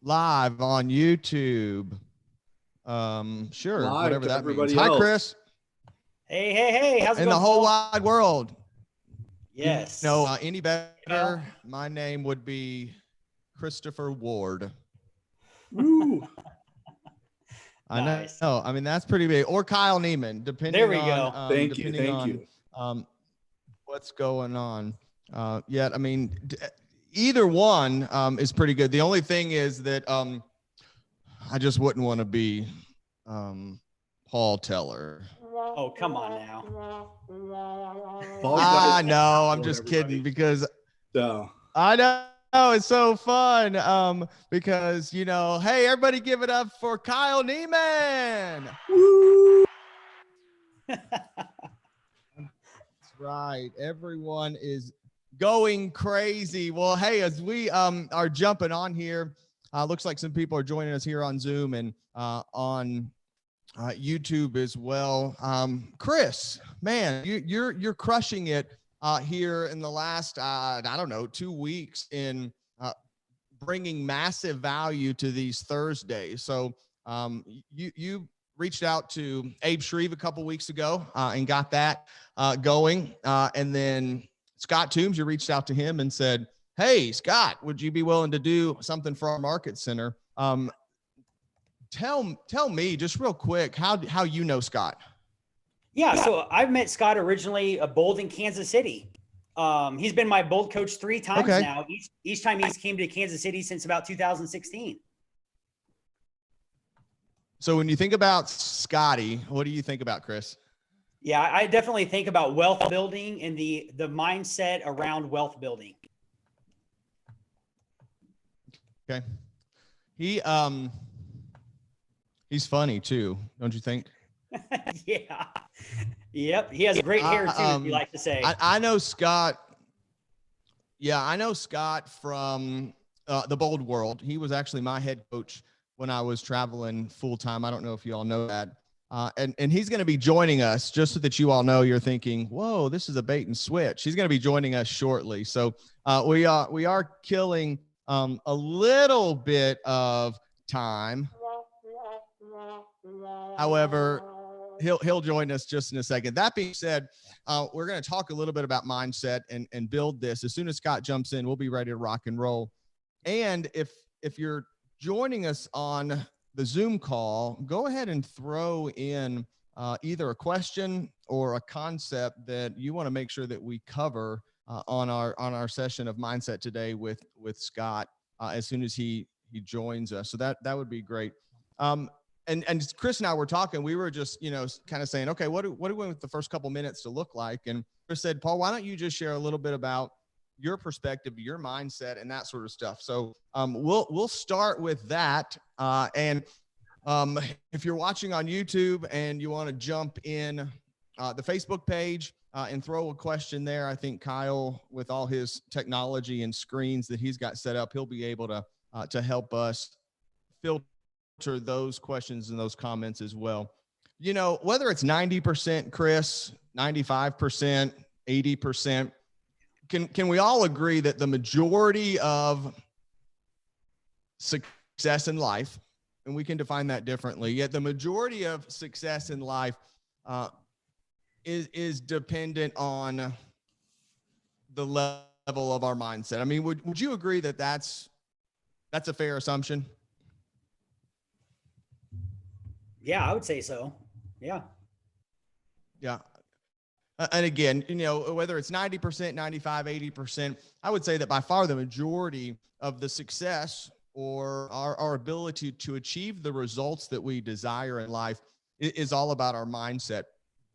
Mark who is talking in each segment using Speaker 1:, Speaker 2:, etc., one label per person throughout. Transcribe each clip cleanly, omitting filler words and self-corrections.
Speaker 1: live on YouTube. Sure,
Speaker 2: Live
Speaker 1: whatever
Speaker 2: to
Speaker 1: that means.
Speaker 2: everybody
Speaker 1: Hi,
Speaker 2: else.
Speaker 1: Chris.
Speaker 3: Hey, how's it
Speaker 1: And
Speaker 3: going,
Speaker 1: the whole
Speaker 3: Paul?
Speaker 1: wide world.
Speaker 3: Yes.
Speaker 1: You know, any better, my name would be Christopher Ward.
Speaker 2: Woo.
Speaker 3: Nice.
Speaker 1: I know. I mean, that's pretty big. Or Kyle Neiman, depending
Speaker 3: There we
Speaker 1: on
Speaker 3: go.
Speaker 2: Thank you.
Speaker 1: What's going on. Yeah, I mean, either one is pretty good. The only thing is that I just wouldn't want to be Paul Teller.
Speaker 3: Oh, come on now.
Speaker 1: I know. I'm just kidding because I know it's so fun. Because hey, everybody, give it up for Kyle Neiman.
Speaker 2: Woo.
Speaker 1: That's right. Everyone is going crazy. Well, hey, as we are jumping on here, looks like some people are joining us here on Zoom and on YouTube as well. Chris, man, you're crushing it here in the last I don't know 2 weeks in bringing massive value to these Thursdays. So you reached out to Abe Shreve a couple weeks ago and got that going, and then Scott Toombs, you reached out to him and said, "Hey, Scott, would you be willing to do something for our market center?" Tell me just real quick how you know Scott.
Speaker 3: Yeah, so I've met Scott originally bowled in Kansas City. He's been my bowl coach 3 times now. Each time he's came to Kansas City since about 2016.
Speaker 1: So when you think about Scotty, what do you think about, Chris?
Speaker 3: Yeah, I definitely think about wealth building and the mindset around wealth building.
Speaker 1: Okay. He's funny too, don't you think?
Speaker 3: Yeah. Yep. He has great hair too, as you like to say.
Speaker 1: I know Scott. Yeah, I know Scott from the Bold World. He was actually my head coach when I was traveling full time. I don't know if you all know that. And he's going to be joining us, just so that you all know. You're thinking, whoa, this is a bait and switch. He's going to be joining us shortly. So we are killing a little bit of time. However, he'll join us just in a second. That being said, we're going to talk a little bit about mindset and build this. As soon as Scott jumps in, we'll be ready to rock and roll. And if you're joining us on the Zoom call, go ahead and throw in either a question or a concept that you want to make sure that we cover on our session of mindset today with Scott as soon as he joins us. So that would be great. And Chris and I were talking. We were just kind of saying, okay, what do we want the first couple minutes to look like? And Chris said, Paul, why don't you just share a little bit about your perspective, your mindset, and that sort of stuff. So we'll start with that. And if you're watching on YouTube and you want to jump in the Facebook page and throw a question there, I think Kyle, with all his technology and screens that he's got set up, he'll be able to help us filter those questions and those comments as well. Whether it's 90%, Chris, 95%, 80%, can we all agree that the majority of success in life, and we can define that differently, yet the majority of success in life is dependent on the level of our mindset? I mean, would you agree that that's a fair assumption?
Speaker 3: Yeah, I would say so. Yeah.
Speaker 1: Yeah. And again, whether it's 90%, 95, 80%, I would say that by far the majority of the success or our ability to achieve the results that we desire in life is all about our mindset.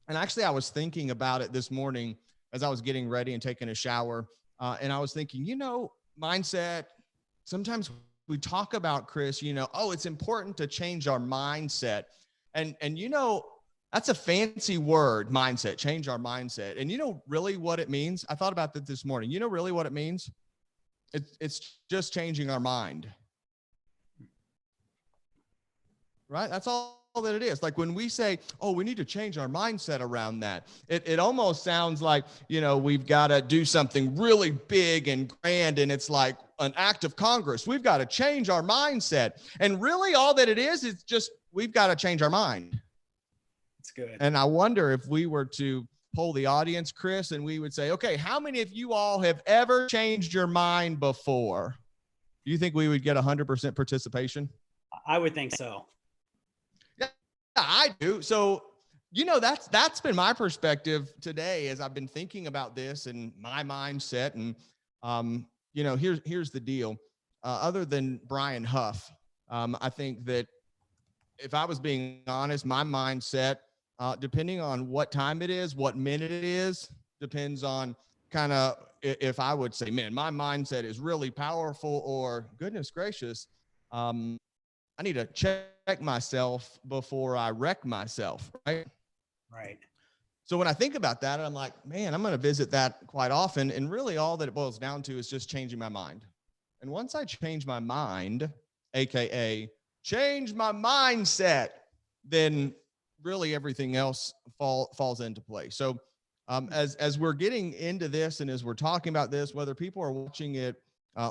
Speaker 1: And actually, I was thinking about it this morning as I was getting ready and taking a shower. And I was thinking, mindset, sometimes we talk about, Chris, it's important to change our mindset. And that's a fancy word, mindset, change our mindset. And really what it means? I thought about that this morning. Really what it means? It's just changing our mind. Right? That's all that it is. Like when we say, oh, we need to change our mindset around that, it almost sounds like, we've got to do something really big and grand. And it's like an act of Congress. We've got to change our mindset. And really all that it is just, we've got to change our mind.
Speaker 3: It's good.
Speaker 1: And I wonder if we were to poll the audience, Chris, and we would say, okay, how many of you all have ever changed your mind before? Do you think we would get 100% participation?
Speaker 3: I would think so.
Speaker 1: Yeah, I do. So, that's been my perspective today as I've been thinking about this and my mindset. And, here's the deal. Other than Brian Huff, I think that if I was being honest, my mindset, depending on what time it is, what minute it is, depends on kind of if I would say, man, my mindset is really powerful, or goodness gracious, I need to check myself before I wreck myself, right?
Speaker 3: Right.
Speaker 1: So when I think about that, I'm like, man, I'm going to visit that quite often. And really all that it boils down to is just changing my mind. And once I change my mind, AKA change my mindset, then really everything else falls into place. So as we're getting into this and as we're talking about this, whether people are watching it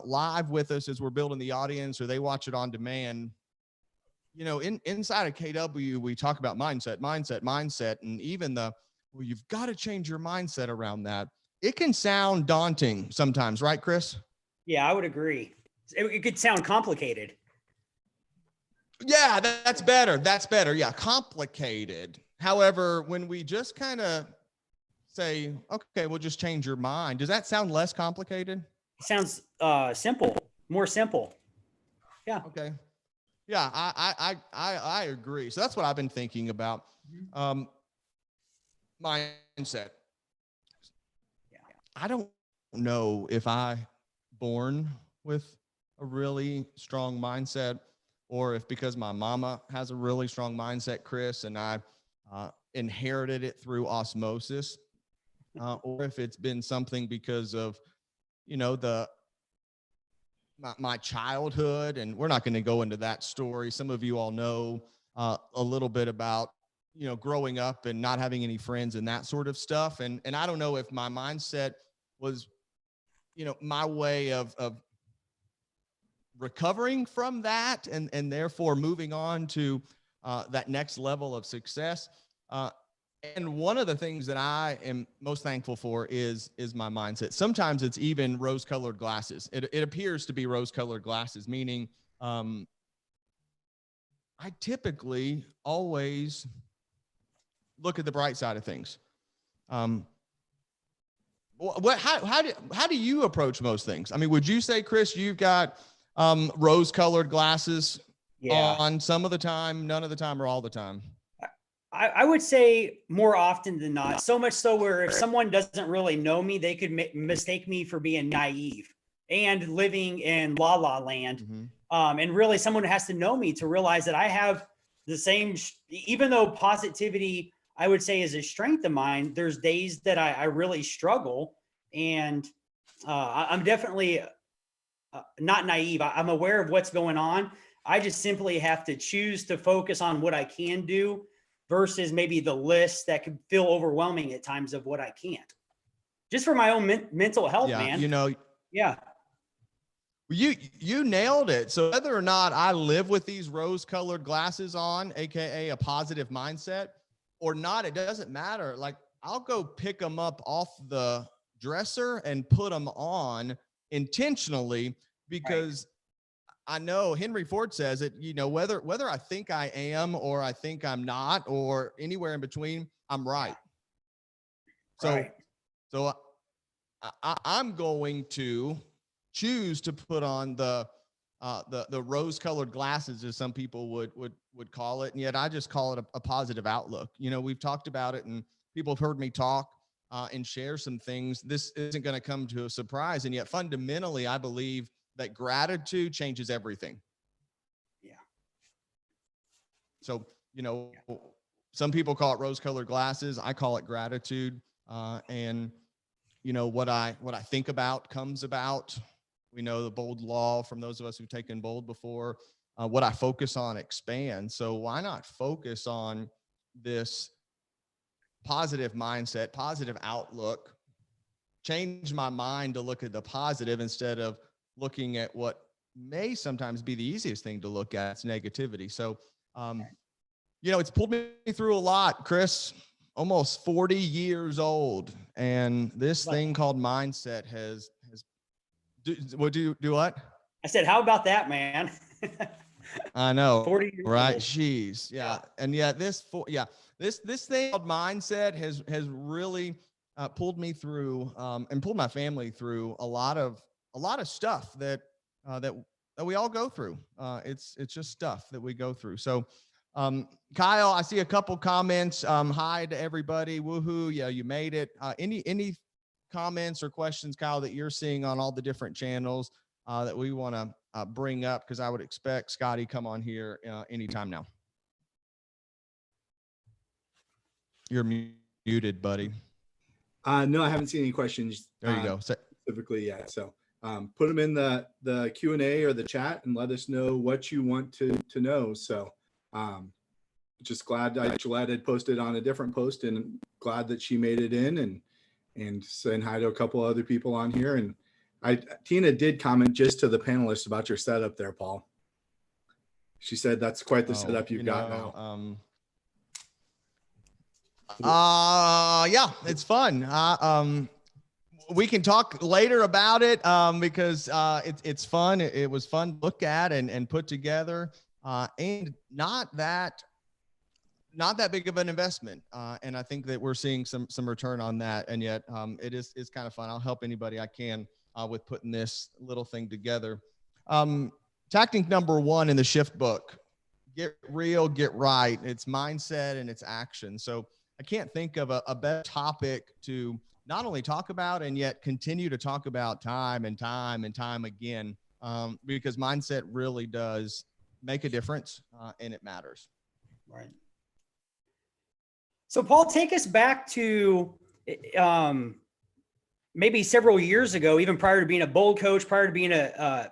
Speaker 1: live with us as we're building the audience or they watch it on demand, inside of KW, we talk about mindset, and even you've got to change your mindset around that. It can sound daunting sometimes, right, Chris?
Speaker 3: Yeah, I would agree. It could sound complicated.
Speaker 1: Yeah, that's better. That's better. Yeah, complicated. However, when we just kind of say, okay, we'll just change your mind, does that sound less complicated?
Speaker 3: It sounds simple, more simple. Yeah.
Speaker 1: Okay. Yeah, I agree. So that's what I've been thinking about. Mindset.
Speaker 3: Yeah.
Speaker 1: I don't know if I born with a really strong mindset, or if because my mama has a really strong mindset, Chris, and I inherited it through osmosis, or if it's been something because of, my childhood. And we're not going to go into that story. Some of you all know a little bit about, growing up and not having any friends and that sort of stuff. And I don't know if my mindset was, my way of recovering from that and therefore moving on to that next level of success. And one of the things that I am most thankful for is my mindset. Sometimes it's even rose-colored glasses. It appears to be rose-colored glasses, meaning I typically always look at the bright side of things. How do you approach most things? I mean, would you say, Chris, you've got rose-colored glasses on some of the time, none of the time, or all the time?
Speaker 3: I would say more often than not, so much so where if someone doesn't really know me, they could mistake me for being naive and living in la la land. Mm-hmm. And really someone has to know me to realize that I have the same, even though positivity, I would say, is a strength of mine, there's days that I really struggle. And I'm definitely not naive. I'm aware of what's going on. I just simply have to choose to focus on what I can do versus maybe the list that could feel overwhelming at times of what I can't. Just for my own mental health, man. Yeah.
Speaker 1: You nailed it. So whether or not I live with these rose-colored glasses on, AKA a positive mindset, or not, it doesn't matter. Like, I'll go pick them up off the dresser and put them on intentionally because I know Henry Ford says it, whether I think I am or I think I'm not or anywhere in between, I'm right. So I'm going to choose to put on the rose-colored glasses, as some people would call it, and yet I just call it a positive outlook. We've talked about it, and people have heard me talk and share some things. This isn't going to come to a surprise, and yet fundamentally, I believe that gratitude changes everything.
Speaker 3: Yeah.
Speaker 1: So, some people call it rose-colored glasses. I call it gratitude. And what I think about comes about. We know the bold law from those of us who've taken bold before. what I focus on expands. So why not focus on this positive mindset, positive outlook, change my mind to look at the positive instead of looking at what may sometimes be the easiest thing to look at. It's negativity. So, it's pulled me through a lot, Chris. Almost 40 years old, and this thing called mindset has do what?
Speaker 3: I said, how about that, man?
Speaker 1: I know,
Speaker 3: 40 years
Speaker 1: right?
Speaker 3: old.
Speaker 1: Jeez, yeah. And yet this thing called mindset has really pulled me through and pulled my family through a lot of stuff that we all go through. It's just stuff that we go through. So, Kyle, I see a couple comments. Hi to everybody. Woohoo. Yeah, you made it. Any comments or questions, Kyle, that you're seeing on all the different channels that we want to bring up? Because I would expect Scotty come on here anytime now. You're muted, buddy.
Speaker 2: No, I haven't seen any questions.
Speaker 1: There you go.
Speaker 2: Specifically yet. So put them in the Q&A or the chat and let us know what you want to know. So just glad Gillette had posted on a different post, and glad that she made it in, and saying hi to a couple other people on here. And Tina did comment just to the panelists about your setup there, Paul. She said that's quite the setup you've got now.
Speaker 1: Yeah, it's fun. We can talk later about it because it's fun. It was fun to look at and put together, and not that big of an investment. And I think that we're seeing some return on that. And yet it's kind of fun. I'll help anybody I can with putting this little thing together. Tactic number 1 in the shift book: get real, get right. It's mindset and it's action. So I can't think of a better topic to not only talk about and yet continue to talk about time and time and time again, because mindset really does make a difference and it matters.
Speaker 3: Right. So Paul, take us back to maybe several years ago, even prior to being a bowl coach, prior to being a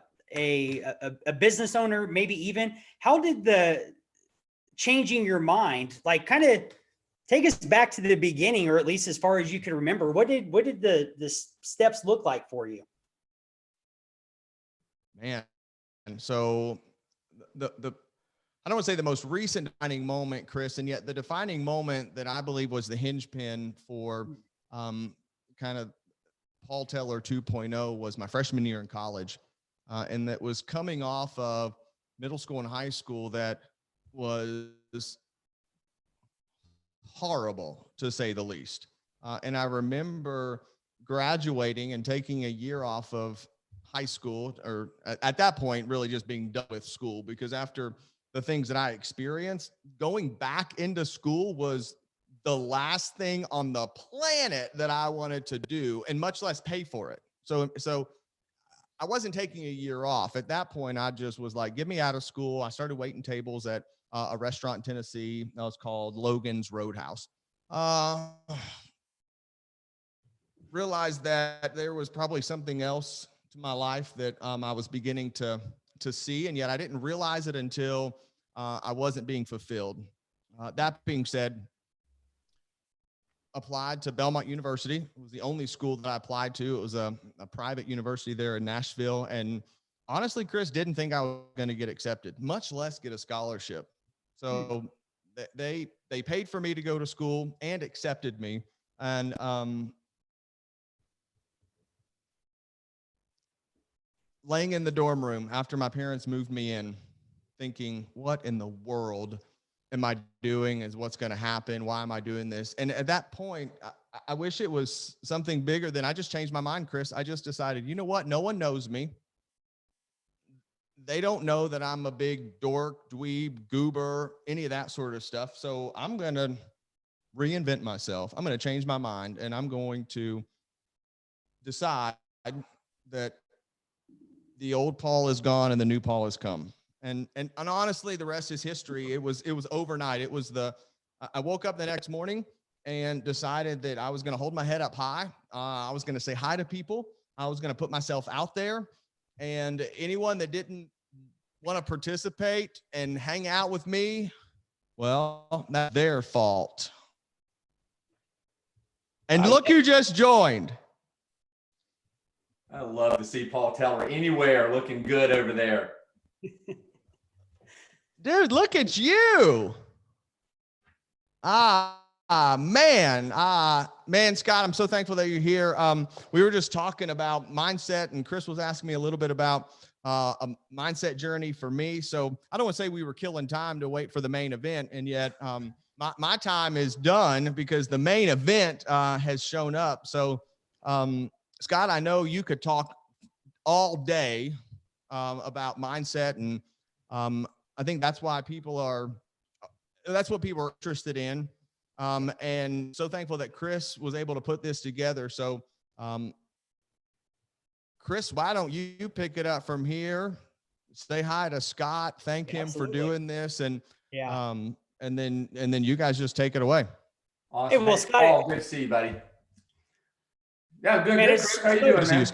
Speaker 3: business owner, maybe even. How did the changing your mind, like, kind of take us back to the beginning, or at least as far as you can remember? What did the steps look like for you?
Speaker 1: Man, and so the I don't want to say the most recent defining moment, Chris, and yet the defining moment that I believe was the hinge pin for kind of Paul Teller 2.0 was my freshman year in college. And that was coming off of middle school and high school that was horrible, to say the least. And I remember graduating and taking a year off of high school, or at that point, really just being done with school, because after the things that I experienced, going back into school was the last thing on the planet that I wanted to do, and much less pay for it. So I wasn't taking a year off. At that point, I just was like, get me out of school. I started waiting tables at a restaurant in Tennessee that was called Logan's Roadhouse. Realized that there was probably something else to my life that I was beginning to see, and yet I didn't realize it until I wasn't being fulfilled. That being said, applied to Belmont University. It was the only school that I applied to. It was a private university there in Nashville. And honestly, Chris, didn't think I was going to get accepted, much less get a scholarship. So they paid for me to go to school and accepted me. And laying in the dorm room after my parents moved me in, thinking, what in the world am I doing? Is what's going to happen? Why am I doing this? And at that point, I wish it was something bigger than I just changed my mind, Chris. I just decided, you know what? No one knows me. They don't know that I'm a big dork, dweeb, goober, any of that sort of stuff. So I'm going to reinvent myself. I'm going to change my mind, and I'm going to decide that the old Paul is gone and the new Paul has come. And honestly, the rest is history. It was overnight. It was I woke up the next morning and decided that I was going to hold my head up high. I was going to say hi to people. I was going to put myself out there, and anyone that didn't want to participate and hang out with me, well, that's their fault. And look who just joined.
Speaker 4: I love to see Paul Teller anywhere looking good over there.
Speaker 1: Dude, look at you. Man, Scott, I'm so thankful that you're here. We were just talking about mindset, and Chris was asking me a little bit about a mindset journey for me. So I don't want to say we were killing time to wait for the main event, and yet my time is done because the main event has shown up. So Scott, I know you could talk all day about mindset, and I think that's why that's what people are interested in. And so thankful that Chris was able to put this together. So, Chris, why don't you pick it up from here? Say hi to Scott, thank him for doing this, and and then you guys just take it away.
Speaker 4: Awesome.
Speaker 3: Hey, well, Scott,
Speaker 4: Paul, good to see you, buddy. Yeah, good.
Speaker 3: Man,
Speaker 4: Chris, how you doing, man?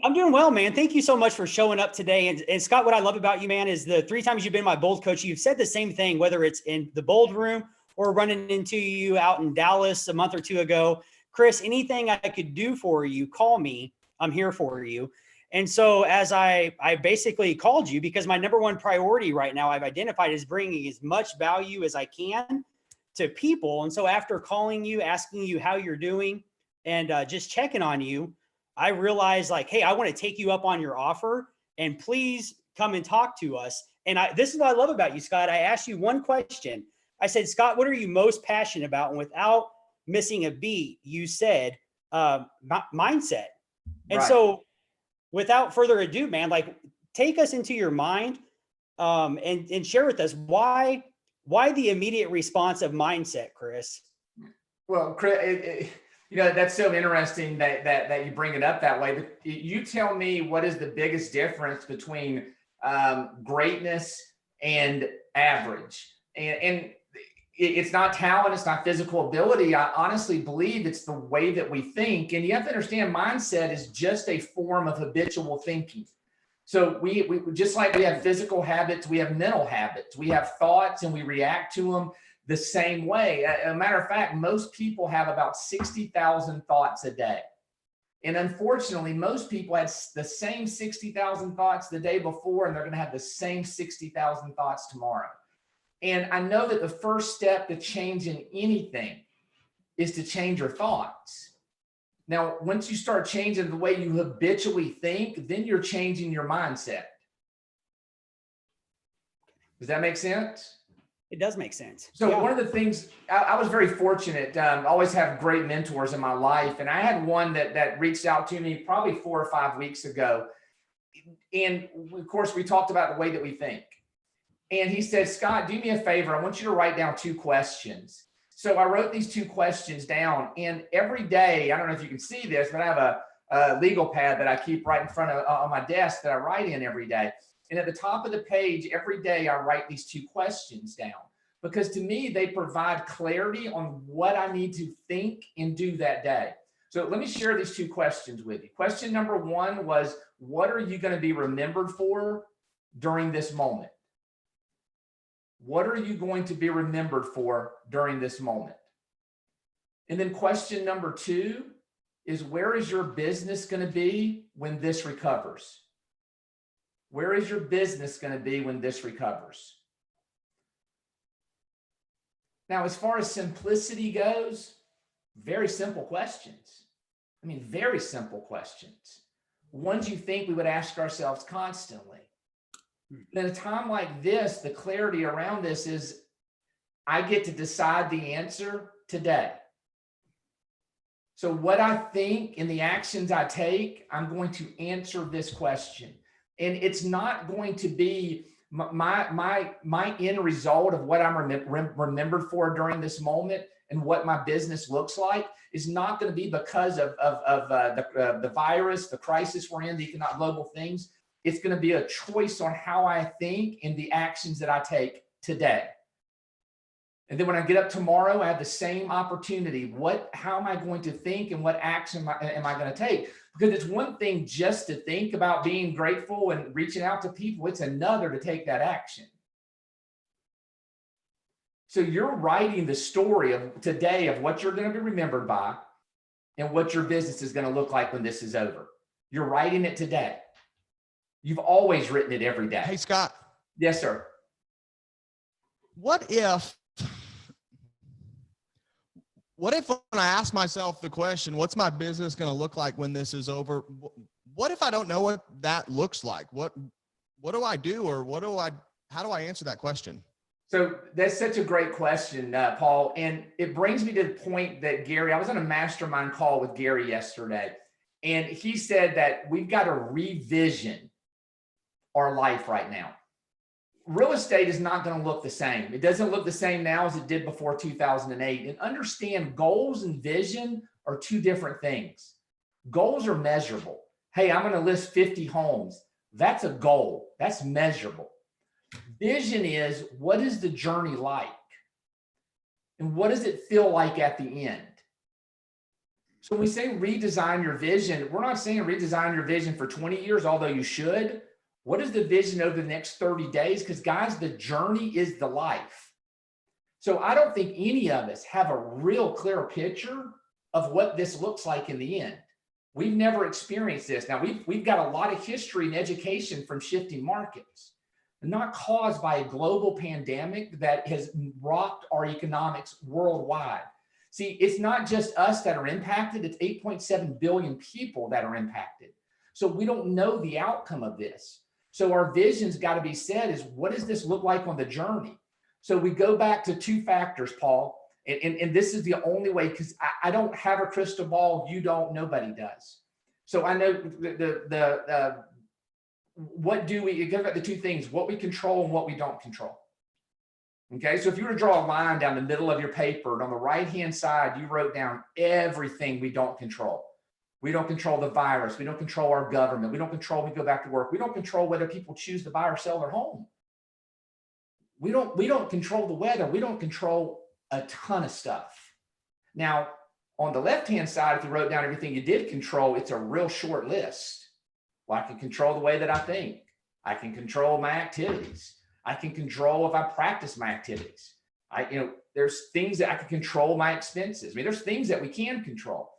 Speaker 3: I'm doing well, man. Thank you so much for showing up today. And Scott, what I love about you, man, is the 3 times you've been my Bold coach, you've said the same thing, whether it's in the Bold room or running into you out in Dallas a month or 2 ago. Chris, anything I could do for you, call me. I'm here for you. And so as I basically called you because my number one priority right now I've identified is bringing as much value as I can to people. And so after calling you, asking you how you're doing and just checking on you, I realized like, hey, I want to take you up on your offer and please come and talk to us. And this is what I love about you, Scott. I asked you one question. I said, Scott, what are you most passionate about? And without missing a beat, you said mindset. And so without further ado, man, like take us into your mind and share with us why the immediate response of mindset, Chris?
Speaker 4: Well, Chris, you know, that's so interesting that you bring it up that way. But you tell me, what is the biggest difference between greatness and average? And it's not talent, it's not physical ability. I honestly believe it's the way that we think. And you have to understand, mindset is just a form of habitual thinking. So we just like we have physical habits, we have mental habits, we have thoughts, and we react to them the same way. As a matter of fact, most people have about 60,000 thoughts a day. And unfortunately, most people had the same 60,000 thoughts the day before, and they're going to have the same 60,000 thoughts tomorrow. And I know that the first step to changing anything is to change your thoughts. Now, once you start changing the way you habitually think, then you're changing your mindset. Does that make sense?
Speaker 3: It does make sense.
Speaker 4: So one of the things, I was very fortunate, always have great mentors in my life. And I had one that reached out to me probably 4 or 5 weeks ago. And of course, we talked about the way that we think. And he said, Scott, do me a favor. I want you to write down 2 questions. So I wrote these 2 questions down. And every day, I don't know if you can see this, but I have a legal pad that I keep right in front of on my desk that I write in every day. And at the top of the page, every day, I write these 2 questions down because to me, they provide clarity on what I need to think and do that day. So let me share these 2 questions with you. Question number 1 was, what are you going to be remembered for during this moment? What are you going to be remembered for during this moment? And then question number 2 is, where is your business going to be when this recovers? Where is your business going to be when this recovers? Now, as far as simplicity goes, very simple questions. I mean, very simple questions. Ones you think we would ask ourselves constantly. At a time like this, the clarity around this is, I get to decide the answer today. So what I think and the actions I take, I'm going to answer this question. And it's not going to be my end result of what I'm remembered for during this moment and what my business looks like is not going to be because of the virus, the crisis we're in, the economic global things. It's going to be a choice on how I think and the actions that I take today. And then when I get up tomorrow, I have the same opportunity. How am I going to think and what action am I going to take? Because it's one thing just to think about being grateful and reaching out to people. It's another to take that action. So you're writing the story of today of what you're going to be remembered by and what your business is going to look like when this is over. You're writing it today. You've always written it every day.
Speaker 1: Hey, Scott.
Speaker 4: Yes, sir.
Speaker 1: What if when I ask myself the question, what's my business going to look like when this is over? What if I don't know what that looks like? What do I do, or how do I answer that question?
Speaker 4: So that's such a great question, Paul. And it brings me to the point that I was on a mastermind call with Gary yesterday, and he said that we've got to revision our life right now. Real estate is not going to look the same. It doesn't look the same now as it did before 2008. And understand, goals and vision are two different things. Goals are measurable. Hey, I'm going to list 50 homes. That's a goal. That's measurable. Vision is, what is the journey like? And what does it feel like at the end? So when we say redesign your vision, we're not saying redesign your vision for 20 years, although you should. What is the vision over the next 30 days? Because guys, the journey is the life. So I don't think any of us have a real clear picture of what this looks like in the end. We've never experienced this. Now we've got a lot of history and education from shifting markets, not caused by a global pandemic that has rocked our economics worldwide. See, it's not just us that are impacted. It's 8.7 billion people that are impacted. So we don't know the outcome of this. So our vision's got to be set is, what does this look like on the journey? So we go back to two factors, Paul, and this is the only way, because I don't have a crystal ball. You don't, nobody does. So I know what do we, it goes back to two things, what we control and what we don't control. Okay, so if you were to draw a line down the middle of your paper, and on the right-hand side, you wrote down everything we don't control. We don't control the virus. We don't control our government. We don't control when we go back to work. We don't control whether people choose to buy or sell their home. We don't control the weather. We don't control a ton of stuff. Now, on the left-hand side, if you wrote down everything you did control, it's a real short list. Well, I can control the way that I think. I can control my activities. I can control if I practice my activities. There's things that I can control my expenses. I mean, there's things that we can control.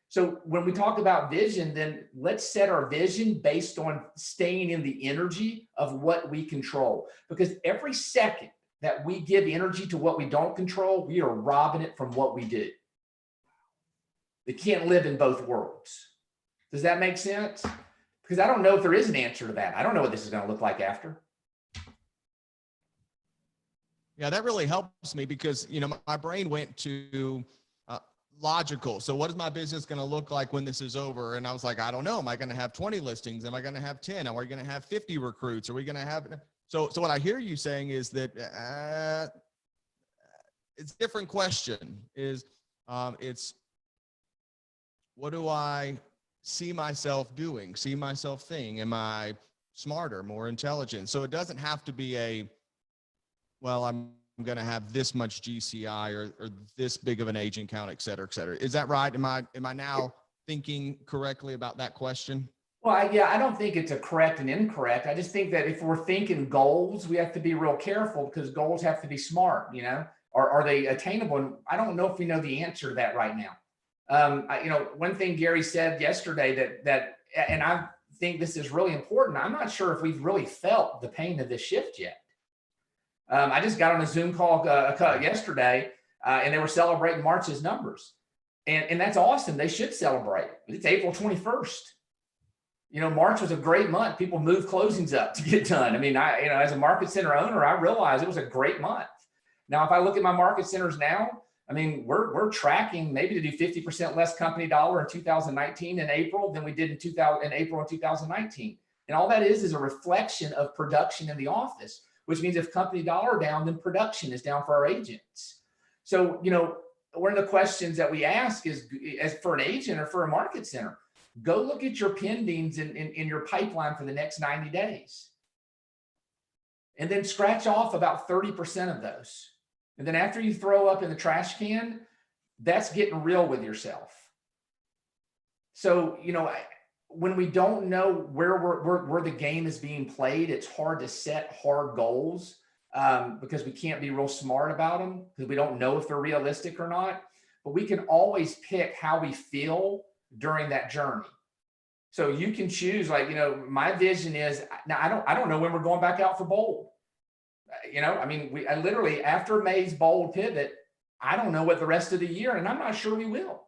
Speaker 4: So when we talk about vision, then let's set our vision based on staying in the energy of what we control. Because every second that we give energy to what we don't control, we are robbing it from what we do. They can't live in both worlds. Does that make sense? Because I don't know if there is an answer to that. I don't know what this is going to look like after.
Speaker 1: Yeah, that really helps me because, my brain went to logical. So what is my business going to look like when this is over? And I was like, I don't know. Am I going to have 20 listings? Am I going to have 10? Are we going to have 50 recruits? Are we going to have, so what I hear you saying is that it's a different question it's what do I see myself doing, see myself think? Am I smarter, more intelligent? So it doesn't have to be I'm going to have this much GCI or this big of an agent count, et cetera, et cetera. Is that right? Am I now thinking correctly about that question?
Speaker 4: Well, I don't think it's a correct and incorrect. I just think that if we're thinking goals, we have to be real careful because goals have to be smart, are they attainable? And I don't know if we know the answer to that right now. One thing Gary said yesterday that, and I think this is really important. I'm not sure if we've really felt the pain of this shift yet. I just got on a Zoom call yesterday, and they were celebrating March's numbers, and that's awesome. They should celebrate. It's April 21st. March was a great month. People moved closings up to get done. I mean, as a market center owner, I realized it was a great month. Now, if I look at my market centers now, I mean, we're tracking maybe to do 50% less company dollar in 2019 in April than we did in April of 2019. And all that is a reflection of production in the office, which means if company dollar down, then production is down for our agents. So, one of the questions that we ask is, as for an agent or for a market center, go look at your pendings in your pipeline for the next 90 days. And then scratch off about 30% of those. And then after you throw up in the trash can, that's getting real with yourself. So, when we don't know where the game is being played, it's hard to set hard goals because we can't be real smart about them because we don't know if they're realistic or not. But we can always pick how we feel during that journey. So you can choose, my vision is now. I don't know when we're going back out for bold. I literally after May's bold pivot, I don't know what the rest of the year, and I'm not sure we will,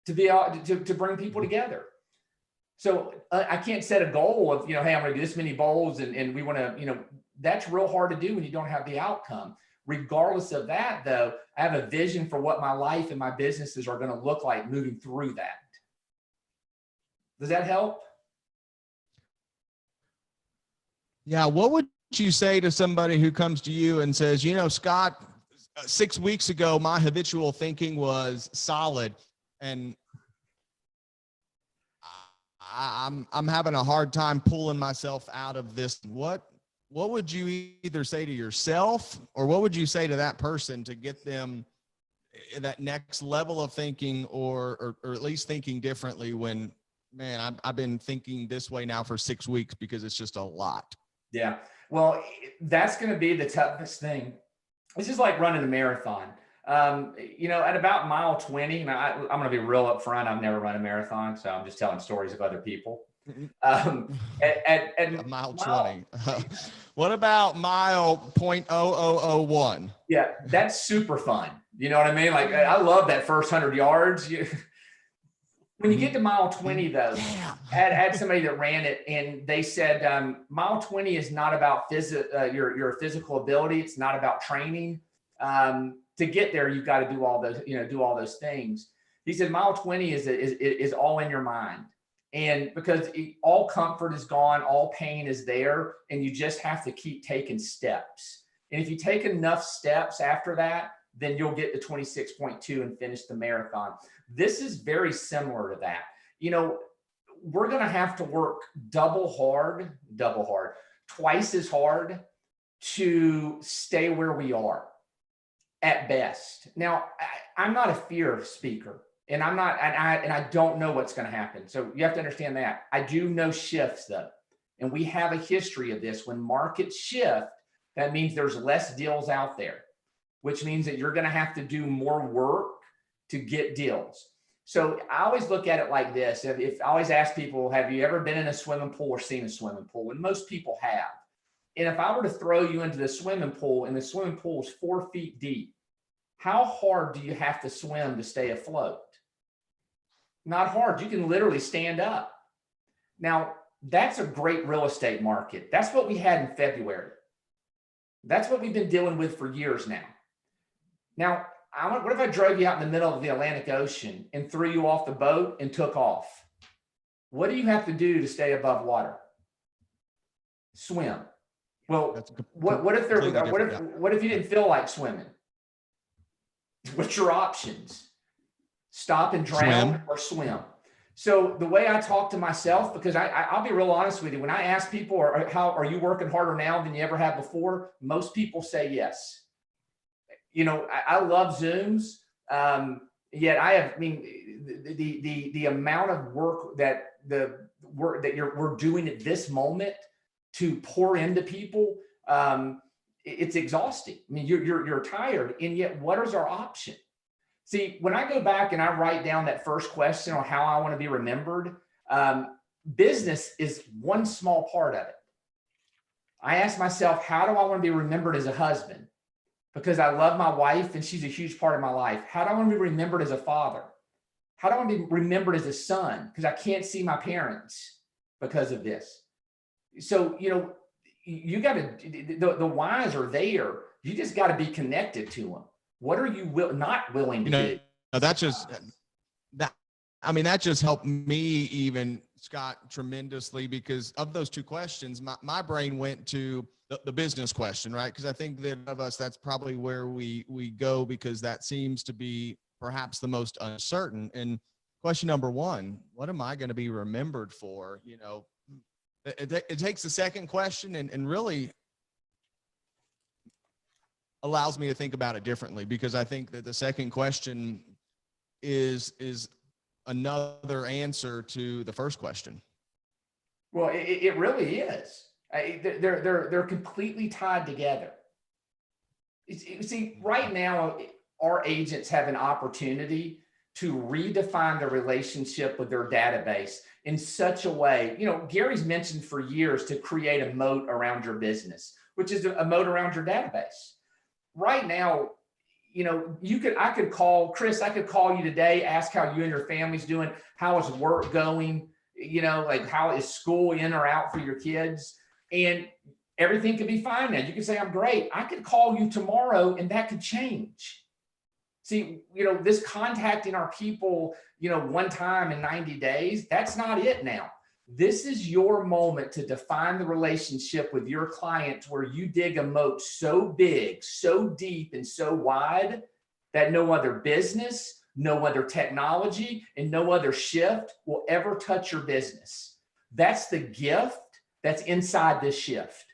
Speaker 4: to be out to bring people together. So I can't set a goal of, hey, I'm going to do this many bowls and we want to, that's real hard to do when you don't have the outcome. Regardless of that, though, I have a vision for what my life and my businesses are going to look like moving through that. Does that help?
Speaker 1: Yeah. What would you say to somebody who comes to you and says, Scott, 6 weeks ago, my habitual thinking was solid and I'm having a hard time pulling myself out of this. What would you either say to yourself or what would you say to that person to get them that next level of thinking or at least thinking differently when, man, I've been thinking this way now for 6 weeks because it's just a lot.
Speaker 4: Yeah. Well, that's going to be the toughest thing. It's just like running a marathon. At about mile 20, and I'm going to be real upfront. I've never run a marathon, so I'm just telling stories of other people. At
Speaker 1: mile 20. What about mile 0.0001?
Speaker 4: Yeah, that's super fun. You know what I mean? Like, I love that first 100 yards. When you get to mile 20, though, I had somebody that ran it, and they said mile 20 is not about your physical ability. It's not about training. To get there, you've got to do all those things. He said mile 20 is all in your mind. And because all comfort is gone, all pain is there, and you just have to keep taking steps. And if you take enough steps after that, then you'll get to 26.2 and finish the marathon. This is very similar to that. We're going to have to work double hard, twice as hard to stay where we are at best. Now, I'm not a fear speaker. And I don't know what's going to happen. So you have to understand that. I do know shifts though. And we have a history of this. When markets shift, that means there's less deals out there, which means that you're going to have to do more work to get deals. So I always look at it like this. If I always ask people, have you ever been in a swimming pool or seen a swimming pool? And most people have. And if I were to throw you into the swimming pool and the swimming pool is 4 feet deep, how hard do you have to swim to stay afloat? Not hard. You can literally stand up. Now, that's a great real estate market. That's what we had in February. That's what we've been dealing with for years now. Now, what if I drove you out in the middle of the Atlantic Ocean and threw you off the boat and took off? What do you have to do to stay above water? Swim. Well, what if you didn't feel like swimming? What's your options? Stop and drown or swim. So the way I talk to myself, because I'll be real honest with you, when I ask people, how are you working harder now than you ever have before? Most people say yes. I love Zooms. Yet the amount of work we're doing at this moment to pour into people, it's exhausting. I mean, you're tired, and yet what is our option? See, when I go back and I write down that first question on how I want to be remembered, business is one small part of it. I ask myself, how do I want to be remembered as a husband? Because I love my wife and she's a huge part of my life. How do I want to be remembered as a father? How do I want to be remembered as a son? Because I can't see my parents because of this. So, you got to, the whys are there. You just got to be connected to them. What are you not willing to do?
Speaker 1: That just helped me even, Scott, tremendously, because of those two questions, my brain went to the business question, right? Because I think that of us, that's probably where we go, because that seems to be perhaps the most uncertain. And question number one, what am I going to be remembered for? It takes the second question and really allows me to think about it differently, because I think that the second question is another answer to the first question.
Speaker 4: Well, it really is. They're completely tied together. See, right now, our agents have an opportunity to redefine the relationship with their database in such a way. Gary's mentioned for years to create a moat around your business, which is a moat around your database. Right now, I could call Chris, I could call you today, ask how you and your family's doing, how is work going, like how is school in or out for your kids, and everything could be fine now. You can say, I'm great. I could call you tomorrow and that could change. See, this contacting our people, one time in 90 days, that's not it now. This is your moment to define the relationship with your clients, where you dig a moat so big, so deep, and so wide that no other business, no other technology, and no other shift will ever touch your business. That's the gift that's inside this shift.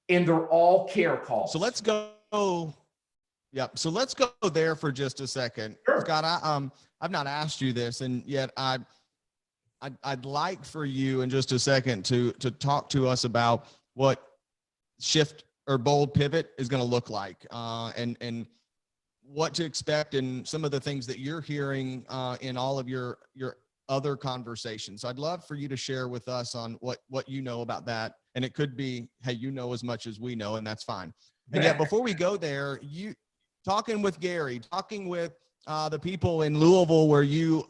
Speaker 4: And they're all care calls.
Speaker 1: So let's go. Yep. So let's go there for just a second.
Speaker 4: Sure.
Speaker 1: Scott, I've not asked you this, and yet I'd like for you in just a second to talk to us about what shift or bold pivot is going to look like, and what to expect, and some of the things that you're hearing in all of your other conversations. So I'd love for you to share with us on what you know about that. And it could be, hey, you know as much as we know, and that's fine. And yet before we go there, you talking with Gary, talking with the people in Louisville where you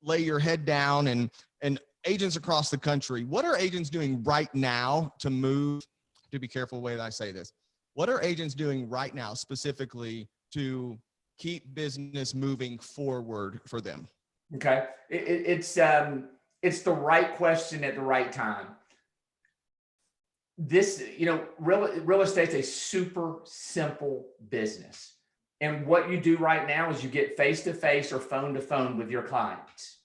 Speaker 1: lay your head down, and agents across the country, what are agents doing right now to move, to be careful the way that I say this, what are agents doing right now specifically to keep business moving forward for them?
Speaker 4: Okay. It's the right question at the right time. This, real estate's a super simple business. And what you do right now is you get face-to-face or phone-to-phone with your clients.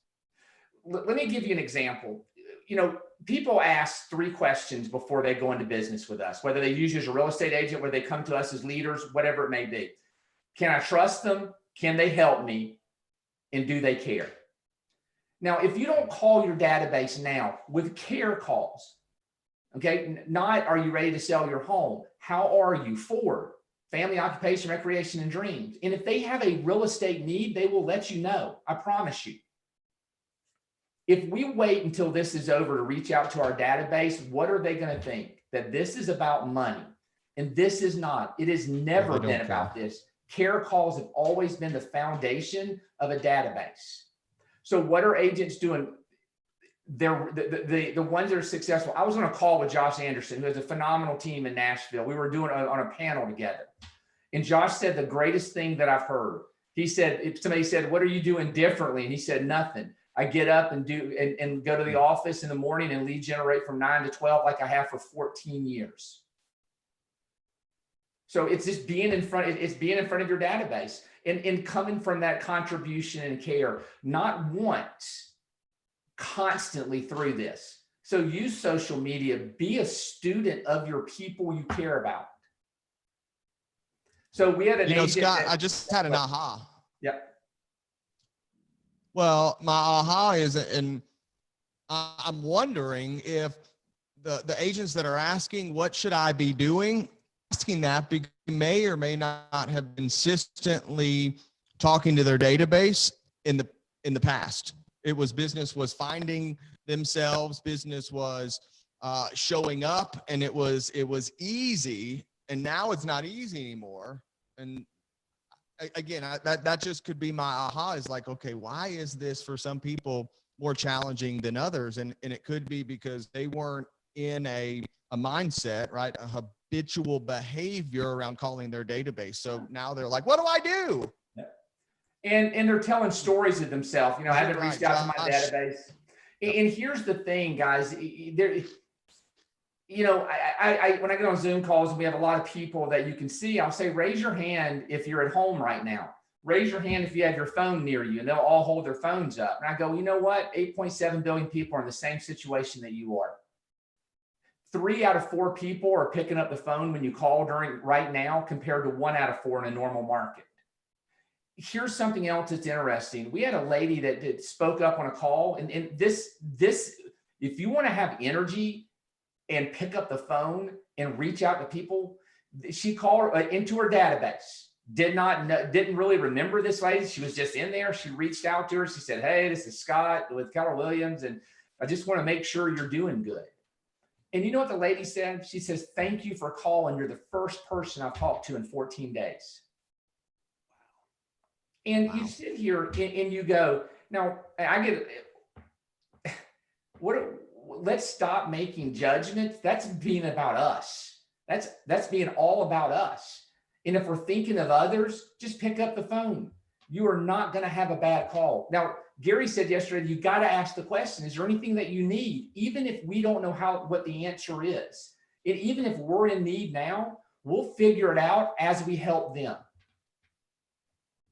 Speaker 4: Let me give you an example. People ask 3 questions before they go into business with us, whether they use you as a real estate agent, whether they come to us as leaders, whatever it may be. Can I trust them? Can they help me? And do they care? Now, if you don't call your database now with care calls, okay, not are you ready to sell your home? How are you for family, occupation, recreation, and dreams? And if they have a real estate need, they will let you know. I promise you. If we wait until this is over to reach out to our database, what are they going to think? That this is about money. And this is not. It has never been about this. Care calls have always been the foundation of a database. So what are agents doing? They're the ones that are successful. I was on a call with Josh Anderson, who has a phenomenal team in Nashville. We were doing on a panel together. And Josh said the greatest thing that I've heard. He said, if somebody said, what are you doing differently? And he said, nothing. I get up and go to the office in the morning and lead generate from 9 to 12 like I have for 14 years. So it's just being in front of your database and coming from that contribution and care, not once, constantly through this. So use social media, be a student of your people you care about. So we had an agent
Speaker 1: Scott, I just had an aha.
Speaker 4: Yep.
Speaker 1: Well, my aha is, and I'm wondering if the agents that are asking, what should I be doing? Asking that because they may or may not have consistently talking to their database in the past. Business was finding themselves, business was showing up, and it was easy, and now it's not easy anymore. And again, that just could be my aha, is like, okay, why is this for some people more challenging than others? And it could be because they weren't in a mindset, right? A habitual behavior around calling their database. So now they're like, what do I do?
Speaker 4: And they're telling stories of themselves. I haven't reached out to my database. And here's the thing, guys. When I get on Zoom calls and we have a lot of people that you can see, I'll say, raise your hand if you're at home right now. Raise your hand if you have your phone near you, and they'll all hold their phones up. And I go, you know what? 8.7 billion people are in the same situation that you are. 3 out of 4 people are picking up the phone when you call right now compared to 1 out of 4 in a normal market. Here's something else that's interesting. We had a lady that spoke up on a call, and this, if you want to have energy and pick up the phone and reach out to people, she called into her database. Didn't really remember this lady. She was just in there. She reached out to her. She said, "Hey, this is Scott with Keller Williams, and I just want to make sure you're doing good." And you know what the lady said? She says, "Thank you for calling. You're the first person I've talked to in 14 days. And you sit here and you go, now I get it. Let's stop making judgments. That's being about us. That's being all about us. And if we're thinking of others, just pick up the phone. You are not going to have a bad call. Now, Gary said yesterday, you got to ask the question, is there anything that you need? Even if we don't know what the answer is. And even if we're in need now, we'll figure it out as we help them.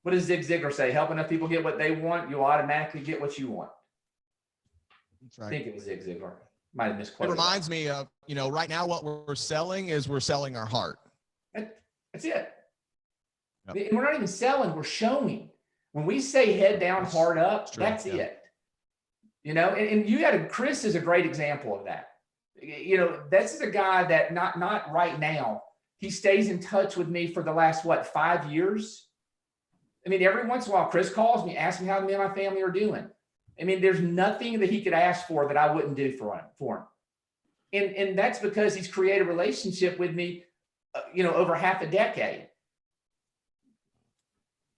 Speaker 4: What does Zig Ziglar say? Help enough people get what they want, you'll automatically get what you want.
Speaker 1: That's right.
Speaker 4: I think it was Zig Ziglar. Might have misquoted.
Speaker 1: It reminds me of, right now what we're selling is we're selling our heart.
Speaker 4: That's it.
Speaker 1: Yep.
Speaker 4: And we're not even selling, we're showing. When we say head down, heart up, that's it. And you got Chris is a great example of that. This is a guy that not right now. He stays in touch with me for the last, 5 years? I mean, every once in a while, Chris calls me, asks me how me and my family are doing. I mean, there's nothing that he could ask for that I wouldn't do for him. And that's because he's created a relationship with me, over half a decade.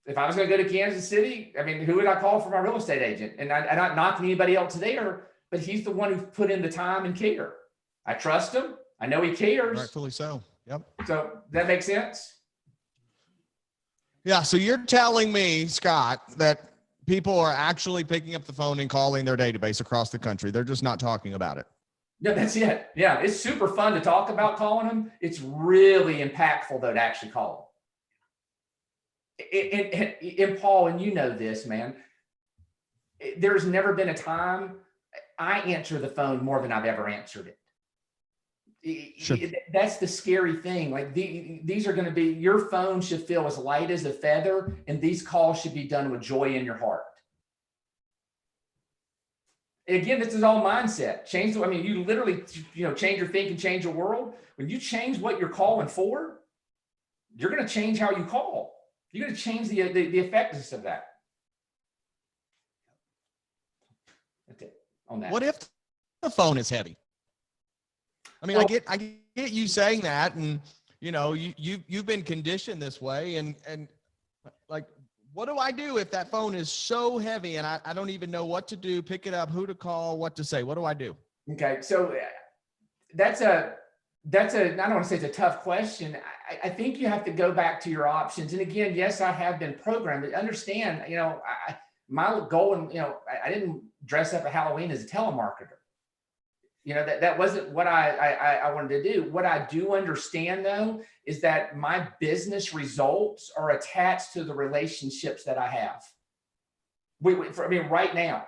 Speaker 4: If I was going to go to Kansas City, I mean, who would I call for my real estate agent? And I'm not knocking anybody else there, but he's the one who put in the time and care. I trust him. I know he cares.
Speaker 1: Rightfully so. Yep.
Speaker 4: So that makes sense.
Speaker 1: Yeah. So you're telling me, Scott, that people are actually picking up the phone and calling their database across the country. They're just not talking about it.
Speaker 4: No, that's it. Yeah. It's super fun to talk about calling them. It's really impactful though to actually call them. And Paul, and you know this, man, there's never been a time I answer the phone more than I've ever answered it. Sure. That's the scary thing. Like these are going to be, your phone should feel as light as a feather, and these calls should be done with joy in your heart. Again, this is all mindset. You literally, change your thinking, change your world. When you change what you're calling for, you're going to change how you call. You're going to change the effectiveness of that. That's it on that.
Speaker 1: What if the phone is heavy? I mean, well, I get you saying that, and you've been conditioned this way, and like, what do I do if that phone is so heavy and I don't even know what to do, pick it up, who to call, what to say? What do I do?
Speaker 4: Okay. So that's I don't want to say it's a tough question. I think you have to go back to your options. And again, yes, I have been programmed, but understand, my goal, and, I didn't dress up at Halloween as a telemarketer. That wasn't what I wanted to do. What I do understand though, is that my business results are attached to the relationships that I have. Right now,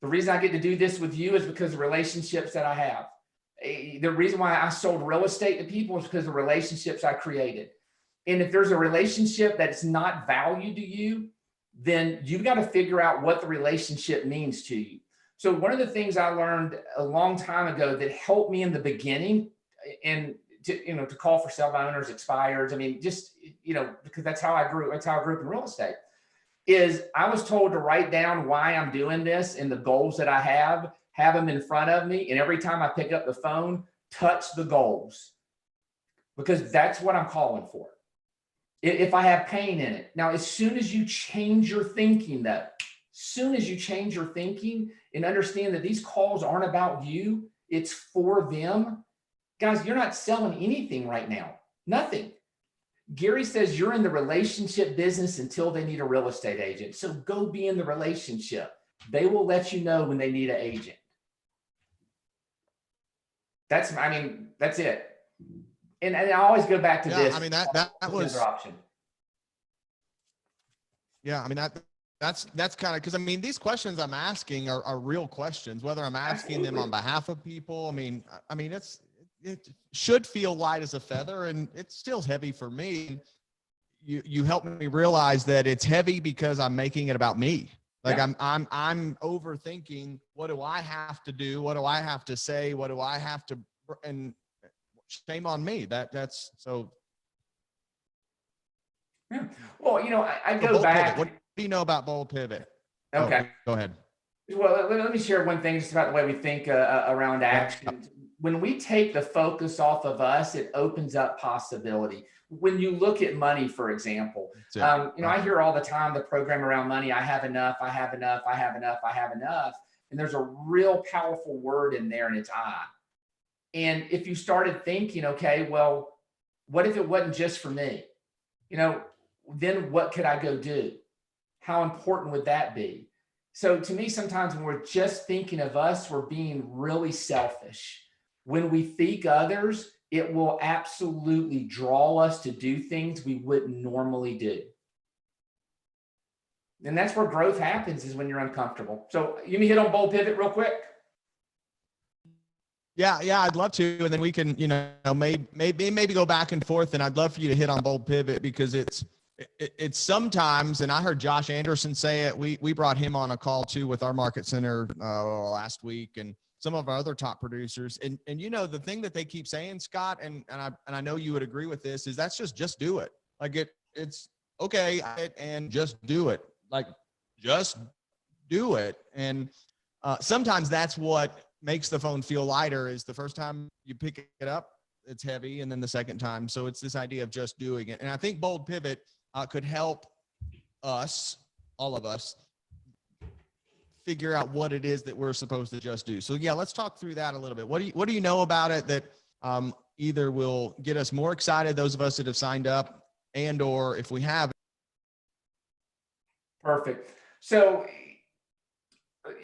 Speaker 4: the reason I get to do this with you is because of the relationships that I have. The reason why I sold real estate to people is because of the relationships I created. And if there's a relationship that's not valued to you, then you've got to figure out what the relationship means to you. So one of the things I learned a long time ago that helped me in the beginning, and to call for sale by owners expires. I mean, just, because that's how I grew. That's how I grew up in real estate. Is I was told to write down why I'm doing this and the goals that I have them in front of me. And every time I pick up the phone, touch the goals, because that's what I'm calling for. If I have pain in it. Now, as soon as you change your thinking though, and understand that these calls aren't about you, it's for them. Guys, you're not selling anything right now. Nothing. Gary says you're in the relationship business until they need a real estate agent. So go be in the relationship. They will let you know when they need an agent. That's it. And I always go back to this.
Speaker 1: I mean, that was
Speaker 4: another option.
Speaker 1: Yeah. I mean, that's kind of, because these questions I'm asking are real questions, whether I'm asking them on behalf of people. I mean, it should feel light as a feather, and it's still heavy for me. You help me realize that it's heavy because I'm making it about me. Like
Speaker 4: Yeah.
Speaker 1: I'm overthinking, what do I have to do? What do I have to say? What do I have to, and shame on me. That's so.
Speaker 4: Yeah. Well, I
Speaker 1: So
Speaker 4: go back.
Speaker 1: Pivot. What do you know about Bold Pivot?
Speaker 4: Okay.
Speaker 1: Go ahead.
Speaker 4: Well, let me share one thing just about the way we think around actions. When we take the focus off of us, it opens up possibility. When you look at money, for example, I hear all the time the program around money, I have enough, I have enough, I have enough, I have enough. And there's a real powerful word in there, and it's I. And if you started thinking, okay, well, what if it wasn't just for me? Then what could I go do? How important would that be? So to me, sometimes when we're just thinking of us, we're being really selfish. When we think others, it will absolutely draw us to do things we wouldn't normally do. And that's where growth happens, is when you're uncomfortable. So you may hit on Bold Pivot real quick.
Speaker 1: Yeah, I'd love to, and then we can, maybe go back and forth. And I'd love for you to hit on Bold Pivot, because it's sometimes, and I heard Josh Anderson say it. We brought him on a call too with our market center last week, and some of our other top producers. And the thing that they keep saying, Scott, and I know you would agree with this, is that's just do it. Like it's okay, and just do it. Like just do it. And sometimes that's what makes the phone feel lighter, is the first time you pick it up, it's heavy, and then the second time. So it's this idea of just doing it. And I think Bold Pivot could help us, all of us, figure out what it is that we're supposed to just do. So yeah, let's talk through that a little bit. What do you know about it that either will get us more excited, those of us that have signed up, and or if we have?
Speaker 4: Perfect. So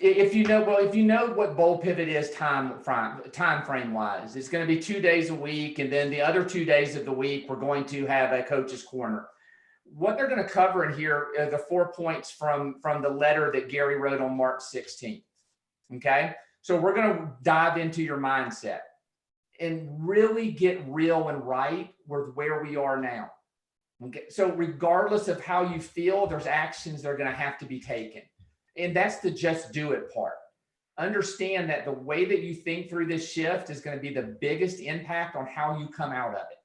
Speaker 4: if you know what Bold Pivot is time frame wise, it's going to be 2 days a week, and then the other 2 days of the week we're going to have a coach's corner. What they're going to cover in here are the 4 points from the letter that Gary wrote on March 16th. Okay, so we're going to dive into your mindset and really get real and right with where we are now. Okay, so regardless of how you feel, there's actions that are going to have to be taken. And that's the just do it part. Understand that the way that you think through this shift is going to be the biggest impact on how you come out of it.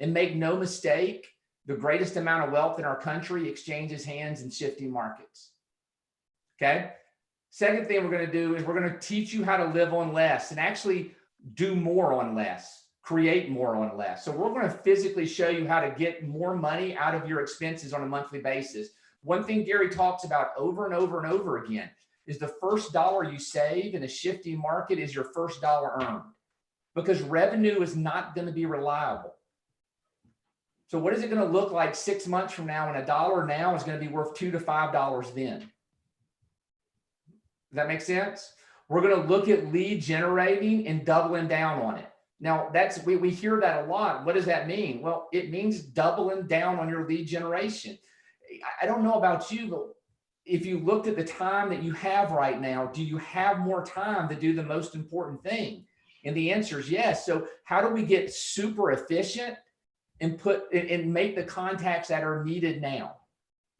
Speaker 4: And make no mistake, the greatest amount of wealth in our country exchanges hands in shifting markets. Okay. Second thing we're going to do is we're going to teach you how to live on less and actually do more on less, create more on less. So we're going to physically show you how to get more money out of your expenses on a monthly basis. One thing Gary talks about over and over and over again is the first dollar you save in a shifting market is your first dollar earned, because revenue is not going to be reliable. So what is it going to look like 6 months from now when $1 now is going to be worth $2 to $5 then? Does that make sense? We're going to look at lead generating and doubling down on it. Now we hear that a lot. What does that mean? Well, it means doubling down on your lead generation. I don't know about you, but if you looked at the time that you have right now, do you have more time to do the most important thing? And the answer is yes. So how do we get super efficient and make the contacts that are needed now?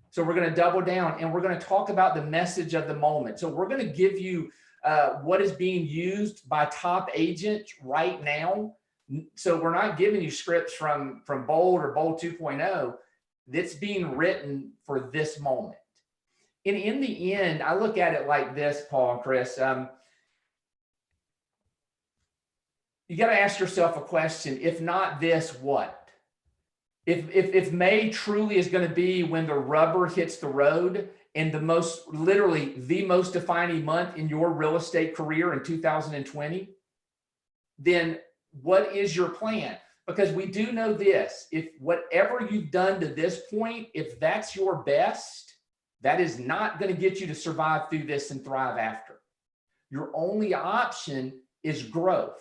Speaker 4: So we're going to double down, and we're going to talk about the message of the moment. So we're going to give you what is being used by top agents right now. So we're not giving you scripts from Bold or Bold 2.0. That's being written for this moment. And in the end, I look at it like this, Paul and Chris. You got to ask yourself a question. If not this, what? If May truly is going to be when the rubber hits the road and literally the most defining month in your real estate career in 2020, then what is your plan? Because we do know this, if whatever you've done to this point, if that's your best, that is not going to get you to survive through this and thrive after. Your only option is growth.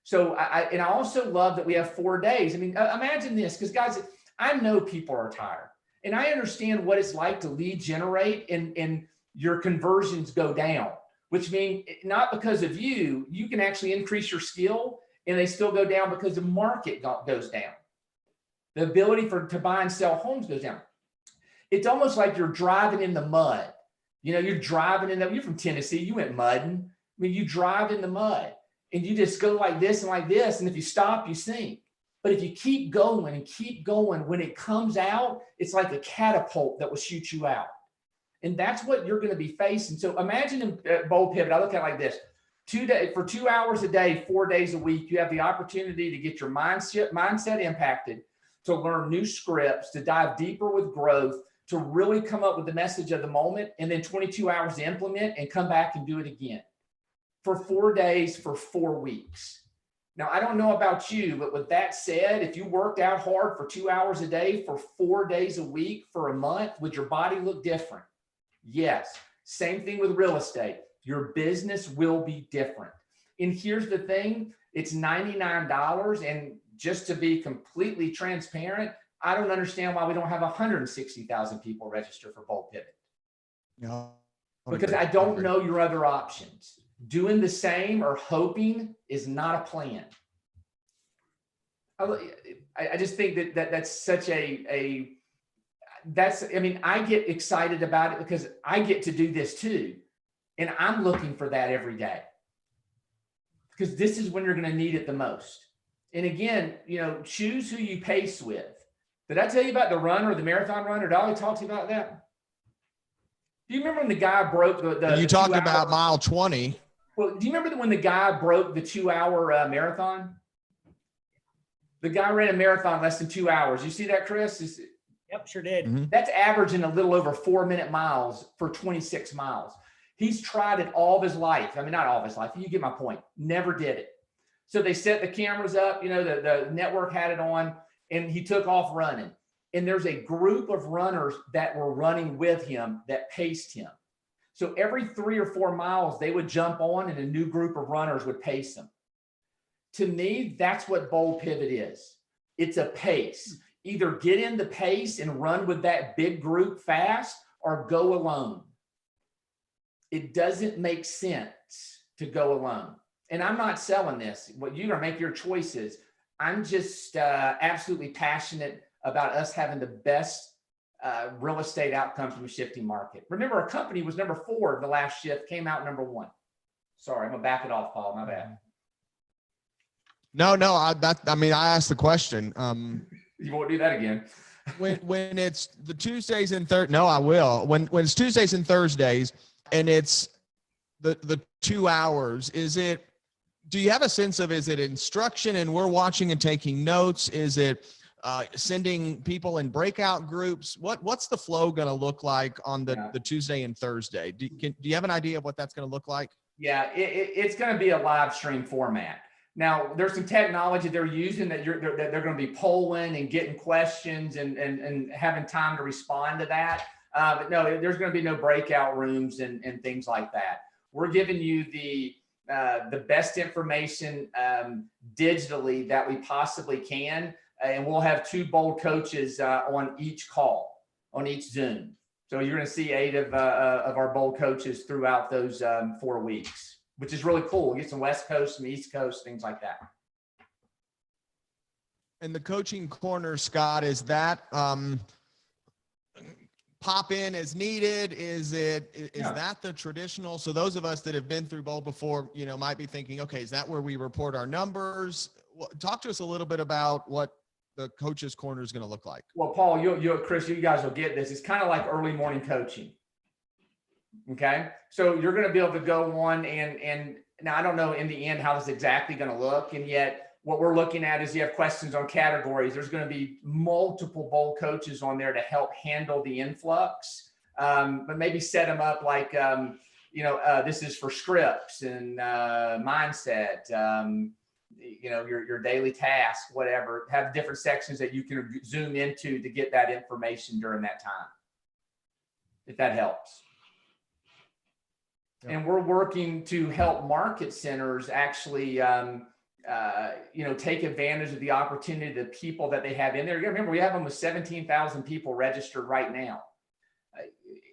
Speaker 4: So I also love that we have 4 days. I mean, imagine this, because guys, I know people are tired, and I understand what it's like to lead generate and your conversions go down, which means not because of you, you can actually increase your skill and they still go down because the market goes down. The ability to buy and sell homes goes down. It's almost like you're driving in the mud. You know, you're from Tennessee, you went mudding. I mean, you drive in the mud and you just go like this and like this. And if you stop, you sink. But if you keep going and keep going, when it comes out, it's like a catapult that will shoot you out. And that's what you're going to be facing. So imagine in Bold Pivot, I look at it like this. For 2 hours a day, 4 days a week, you have the opportunity to get your mindset impacted, to learn new scripts, to dive deeper with growth, to really come up with the message of the moment, and then 22 hours to implement and come back and do it again for 4 days for 4 weeks. Now, I don't know about you, but with that said, if you worked out hard for 2 hours a day for 4 days a week for a month, would your body look different? Yes. Same thing with real estate. Your business will be different. And here's the thing, it's $99. And just to be completely transparent, I don't understand why we don't have 160,000 people register for Bold Pivot.
Speaker 1: No,
Speaker 4: because I don't know your other options. Doing the same or hoping is not a plan. I just think that's such I get excited about it because I get to do this too. And I'm looking for that every day because this is when you're going to need it the most. And again, choose who you pace with. Did I tell you about the run or the marathon runner? Did I always talk to you about that? Do you remember when the guy broke the
Speaker 1: you talked about mile 20.
Speaker 4: Well, do you remember when the guy broke the 2 hour marathon? The guy ran a marathon less than 2 hours. You see that, Chris?
Speaker 3: Yep, sure did.
Speaker 1: Mm-hmm.
Speaker 4: That's averaging a little over 4 minute miles for 26 miles. He's tried it all of his life. I mean, not all of his life. You get my point. Never did it. So they set the cameras up, the network had it on, and he took off running. And there's a group of runners that were running with him that paced him. So every 3 or 4 miles, they would jump on and a new group of runners would pace them. To me, that's what Bold Pivot is. It's a pace. Either get in the pace and run with that big group fast or go alone. It doesn't make sense to go alone. And I'm not selling this. What you're going to make your choices. I'm just absolutely passionate about us having the best real estate outcome from a shifting market. Remember, our company was number 4 the last shift, came out number 1. Sorry, I'm gonna back it off, Paul. My bad.
Speaker 1: No, I asked the question.
Speaker 4: You won't do that again.
Speaker 1: when it's the Tuesdays and Thursdays, no, I will. When it's Tuesdays and Thursdays, and it's the 2 hours, do you have a sense of, is it instruction and we're watching and taking notes? Is it sending people in breakout groups? What's the flow going to look like on the Tuesday and Thursday? Do you have an idea of what that's going to look like?
Speaker 4: Yeah, it's going to be a live stream format. Now, there's some technology they're using that they're going to be polling and getting questions and having time to respond to that. But no, there's going to be no breakout rooms and things like that. We're giving you the best information digitally that we possibly can. And we'll have 2 Bold coaches on each call, on each Zoom. So you're going to see 8 of our Bold coaches throughout those 4 weeks, which is really cool. We'll get some West Coast, some East Coast, things like that.
Speaker 1: And the coaching corner, Scott, is that pop in as needed? Is that the traditional? So those of us that have been through Bold before, might be thinking, okay, is that where we report our numbers? Well, talk to us a little bit about what the coach's corner is going to look like.
Speaker 4: Well, Paul, Chris, you guys will get this. It's kind of like early morning coaching. Okay. So you're going to be able to go on and now I don't know in the end how this is exactly going to look. And yet what we're looking at is you have questions on categories. There's going to be multiple Bold coaches on there to help handle the influx, but maybe set them up like, this is for scripts and mindset, your daily task, whatever, have different sections that you can zoom into to get that information during that time, if that helps. Yeah. And we're working to help market centers actually, take advantage of the opportunity, the people that they have in there. Remember, we have almost 17,000 people registered right now.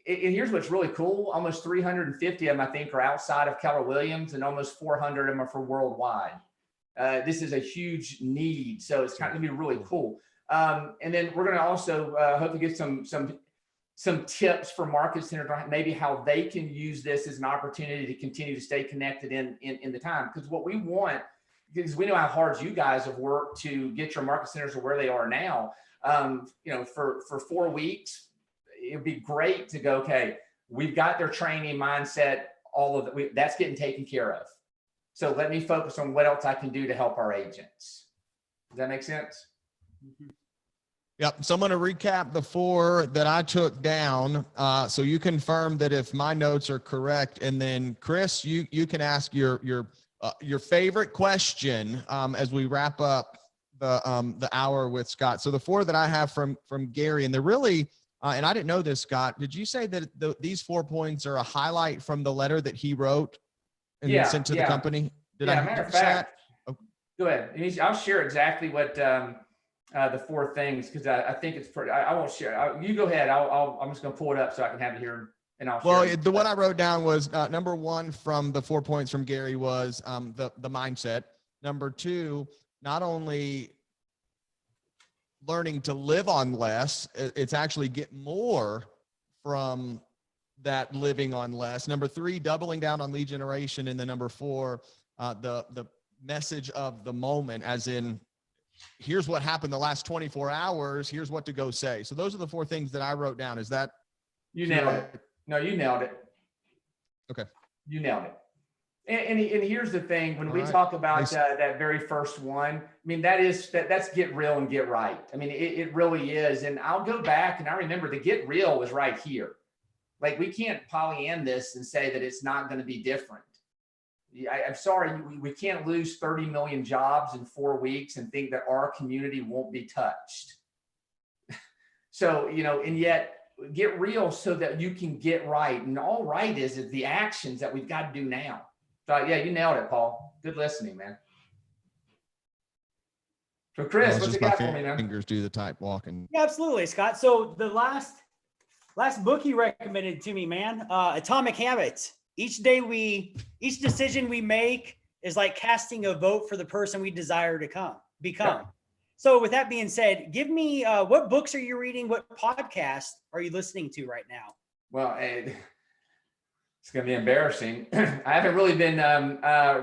Speaker 4: And here's what's really cool. Almost 350 of them, I think, are outside of Keller Williams, and almost 400 of them are for worldwide. This is a huge need. So it's kind of gonna be really cool. And then we're gonna also hopefully get some tips for market centers on maybe how they can use this as an opportunity to continue to stay connected in the time. Because what we want, because we know how hard you guys have worked to get your market centers to where they are now. You know, for 4 weeks, it'd be great to go, okay, we've got their training mindset, all of that, that's getting taken care of. So let me focus on what else I can do to help our agents. Does that make sense?
Speaker 1: Yep. So I'm going to recap the 4 that I took down. So you confirm that if my notes are correct, and then Chris, you can ask your favorite question as we wrap up the hour with Scott. So the 4 that I have from Gary, and they're really, and I didn't know this, Scott, did you say that these 4 points are a highlight from the letter that he wrote and then sent to the company? Did I
Speaker 4: matter of fact, go ahead. I'll share exactly what the 4 things, because I think it's pretty. I won't share. You go ahead. I'm just going to pull it up so I can have it here, and I'll share.
Speaker 1: Well, the one I wrote down was number 1 from the 4 points from Gary was the mindset. Number 2, not only learning to live on less, it's actually get more from that living on less. Number 3, doubling down on lead generation. And then number 4, the message of the moment, as in, here's what happened the last 24 hours. Here's what to go say. So those are the 4 things that I wrote down. Is that?
Speaker 4: You nailed it. No, you nailed it.
Speaker 1: Okay.
Speaker 4: You nailed it. And here's the thing, when we talk about that very first one, I mean, that's get real and get right. I mean, it really is. And I'll go back and I remember the get real was right here. Like, we can't Pollyanna this and say that it's not going to be different. I'm sorry, we can't lose 30 million jobs in 4 weeks and think that our community won't be touched. So, you know, and yet get real so that you can get right. And all right is the actions that we've got to do now. So yeah, you nailed it, Paul. Good listening, man. So Chris, what you got for me, man?
Speaker 1: Fingers do the type walking.
Speaker 3: Yeah, absolutely, Scott. So the last book you recommended to me, man, Atomic Habits. Each decision we make is like casting a vote for the person we desire to become. Yeah. So with that being said, give me, what books are you reading? What podcast are you listening to right now?
Speaker 4: Well, it's going to be embarrassing. I haven't really been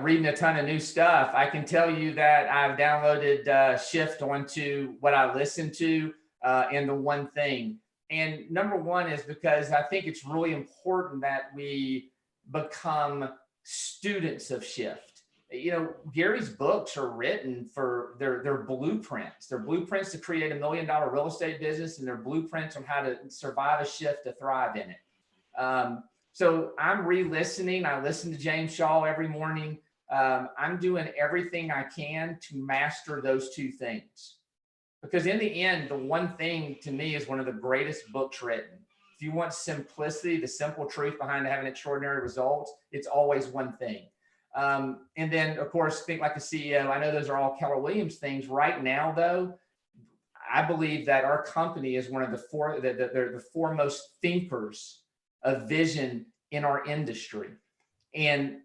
Speaker 4: reading a ton of new stuff. I can tell you that I've downloaded Shift onto what I listen to and the one thing. And number 1 is because I think it's really important that we become students of Shift. You know, Gary's books are written for their blueprints. They're blueprints to create $1 million real estate business, and they're blueprints on how to survive a shift to thrive in it. So I'm re-listening. I listen to James Shaw every morning. I'm doing everything I can to master those 2 things. Because in the end, the one thing to me is one of the greatest books written. If you want simplicity, the simple truth behind having extraordinary results, it's always one thing. And then, of course, think like a CEO. I know those are all Keller Williams things. Right now, though, I believe that our company is one of the foremost thinkers of vision in our industry. And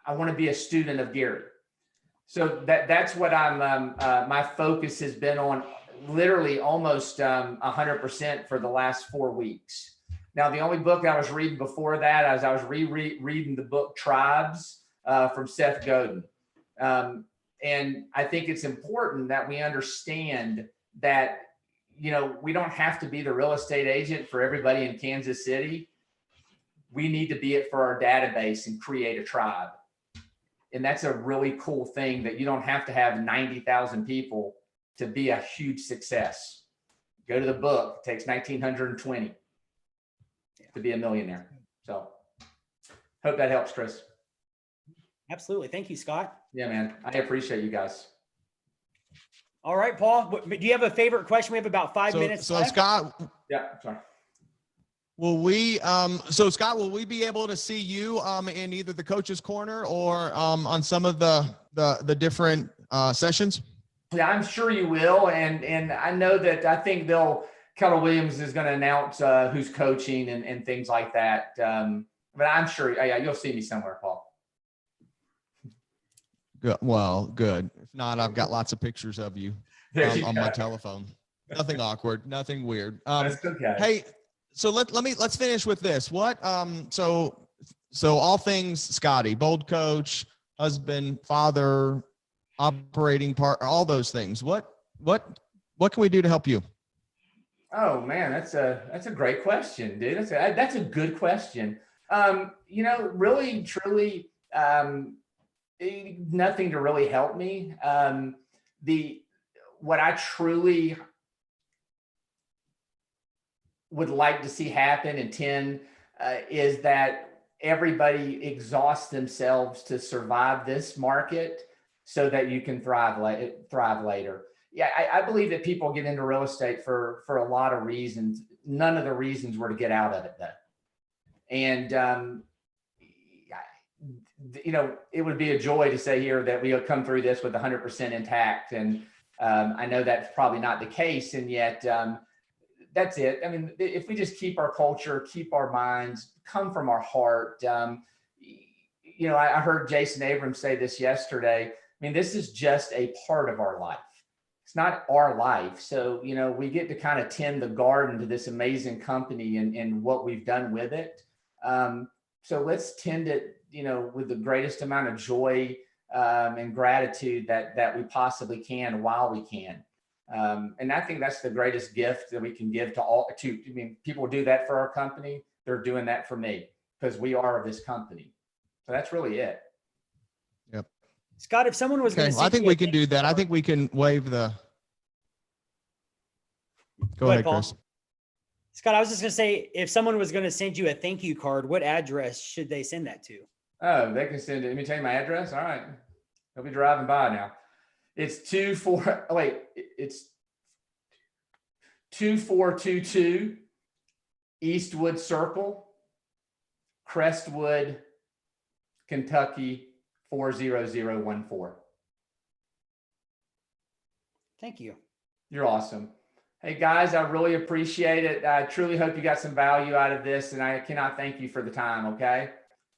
Speaker 4: I want to be a student of Gary. So that's what my focus has been on, literally almost 100% for the last 4 weeks. Now, the only book I was reading before that, I was reading the book Tribes from Seth Godin. And I think it's important that we understand that, you know, we don't have to be the real estate agent for everybody in Kansas City. We need to be it for our database and create a tribe. And that's a really cool thing, that you don't have to have 90,000 people to be a huge success. Go to the book. It takes 1,920 to be a millionaire. So hope that helps, Chris.
Speaker 3: Absolutely. Thank you, Scott.
Speaker 4: Yeah, man. I appreciate you guys.
Speaker 3: All right, Paul, do you have a favorite question? We have about 5 minutes left.
Speaker 1: Scott.
Speaker 4: Yeah, sorry.
Speaker 1: Scott, will we be able to see you in either the coach's corner or on some of the different sessions?
Speaker 4: Yeah, I'm sure you will. And I know that I think Keller Williams is going to announce who's coaching and things like that. But I'm sure, yeah, you'll see me somewhere, Paul.
Speaker 1: Good. Well, good. If not, I've got lots of pictures of you, on my telephone. Nothing awkward, nothing weird.
Speaker 4: That's okay.
Speaker 1: Hey, so let's finish with this. What so all things Scotty, bold coach, husband, father, operating partner, all those things. What can we do to help you?
Speaker 4: Oh man, that's a great question, dude. That's a good question. Really, truly, nothing to really help me. What I truly would like to see happen and tend is that everybody exhausts themselves to survive this market so that you can thrive later. Yeah, I believe that people get into real estate for a lot of reasons. None of the reasons were to get out of it though. And it would be a joy to say here that we'll come through this with 100% intact. And I know that's probably not the case. And yet that's it. I mean, if we just keep our culture, keep our minds, come from our heart. I heard Jason Abrams say this yesterday. I mean, this is just a part of our life. It's not our life. So, we get to kind of tend the garden to this amazing company and what we've done with it. So let's tend it, with the greatest amount of joy and gratitude that we possibly can while we can. And I think that's the greatest gift that we can give people do that for our company. They're doing that for me because we are this company. So that's really it.
Speaker 1: Yep.
Speaker 3: Scott, if someone was going to,
Speaker 1: I think we can do that. I think we can waive the. Go ahead,
Speaker 3: Paul.
Speaker 1: Chris.
Speaker 3: Scott, I was just going to say, if someone was going to send you a thank you card, what address should they send that to?
Speaker 4: Oh, they can send it. Let me tell you my address. All right. They'll be driving by now. It's 2422 Eastwood Circle, Crestwood, Kentucky, 40014.
Speaker 3: Thank you.
Speaker 4: You're awesome. Hey guys, I really appreciate it. I truly hope you got some value out of this, and I cannot thank you for the time. Okay.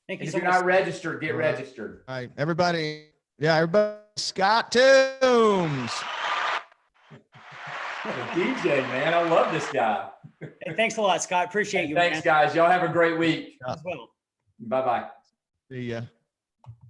Speaker 3: Thank you.
Speaker 4: If you're not registered, get registered.
Speaker 1: All right, everybody. Yeah, everybody. Scott Toombs.
Speaker 4: DJ, man, I love this guy.
Speaker 3: Hey, thanks a lot, Scott. Appreciate you.
Speaker 4: Thanks,
Speaker 3: man.
Speaker 4: Guys. Y'all have a great week.
Speaker 3: As well.
Speaker 4: Bye-bye.
Speaker 1: See ya.